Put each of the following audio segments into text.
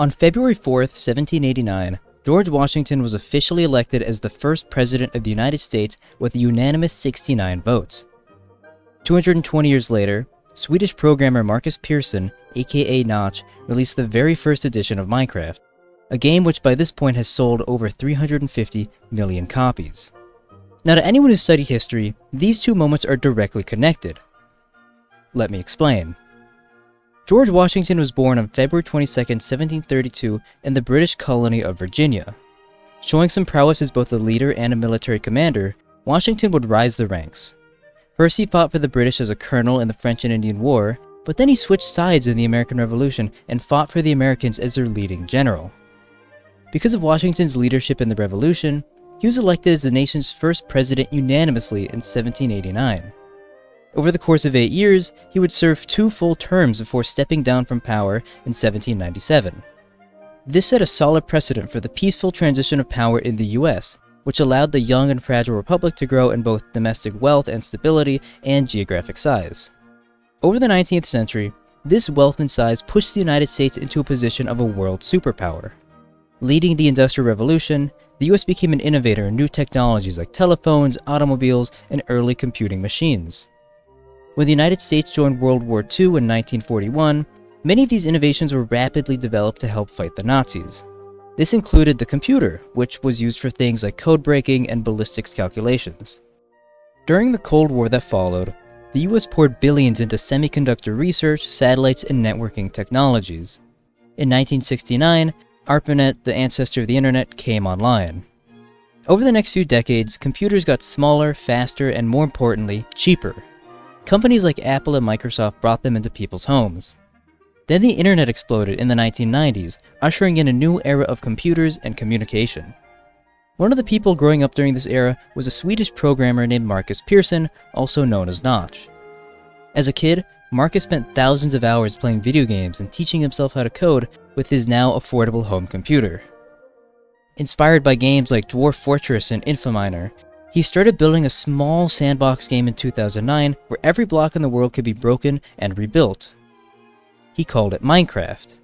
On February 4th, 1789, George Washington was officially elected as the first president of the United States with a unanimous 69 votes. 220 years later, Swedish programmer Marcus Persson, aka Notch, released the very first edition of Minecraft, a game which by this point has sold over 350 million copies. Now, to anyone who studied history, these two moments are directly connected. Let me explain. George Washington was born on February 22, 1732, in the British colony of Virginia. Showing some prowess as both a leader and a military commander, Washington would rise the ranks. First, he fought for the British as a colonel in the French and Indian War, but then he switched sides in the American Revolution and fought for the Americans as their leading general. Because of Washington's leadership in the Revolution, he was elected as the nation's first president unanimously in 1789. Over the course of 8 years, he would serve 2 full terms before stepping down from power in 1797. This set a solid precedent for the peaceful transition of power in the US, which allowed the young and fragile republic to grow in both domestic wealth and stability and geographic size. Over the 19th century, this wealth and size pushed the United States into a position of a world superpower. Leading the Industrial Revolution, the US became an innovator in new technologies like telephones, automobiles, and early computing machines. When the United States joined World War II in 1941, many of these innovations were rapidly developed to help fight the Nazis. This included the computer, which was used for things like code breaking and ballistics calculations. During the Cold War that followed, the US poured billions into semiconductor research, satellites, and networking technologies. In 1969, ARPANET, the ancestor of the internet, came online. Over the next few decades, computers got smaller, faster, and more importantly, cheaper. Companies like Apple and Microsoft brought them into people's homes. Then the internet exploded in the 1990s, ushering in a new era of computers and communication. One of the people growing up during this era was a Swedish programmer named Marcus Persson, also known as Notch. As a kid, Marcus spent thousands of hours playing video games and teaching himself how to code with his now affordable home computer. Inspired by games like Dwarf Fortress and Infominer, he started building a small sandbox game in 2009 where every block in the world could be broken and rebuilt. He called it Minecraft.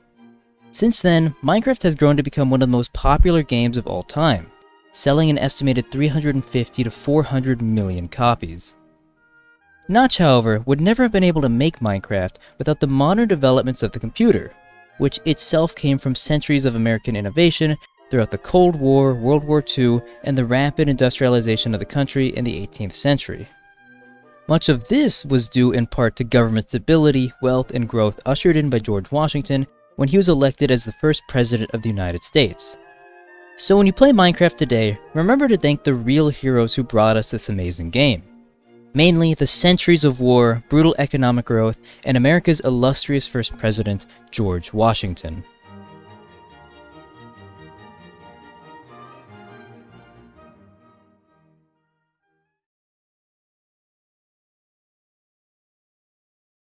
Since then, Minecraft has grown to become one of the most popular games of all time, selling an estimated 350 to 400 million copies. Notch, however, would never have been able to make Minecraft without the modern developments of the computer, which itself came from centuries of American innovation throughout the Cold War, World War II, and the rapid industrialization of the country in the 18th century. Much of this was due in part to government stability, wealth, and growth ushered in by George Washington when he was elected as the first president of the United States. So when you play Minecraft today, remember to thank the real heroes who brought us this amazing game. Mainly the centuries of war, brutal economic growth, and America's illustrious first president, George Washington.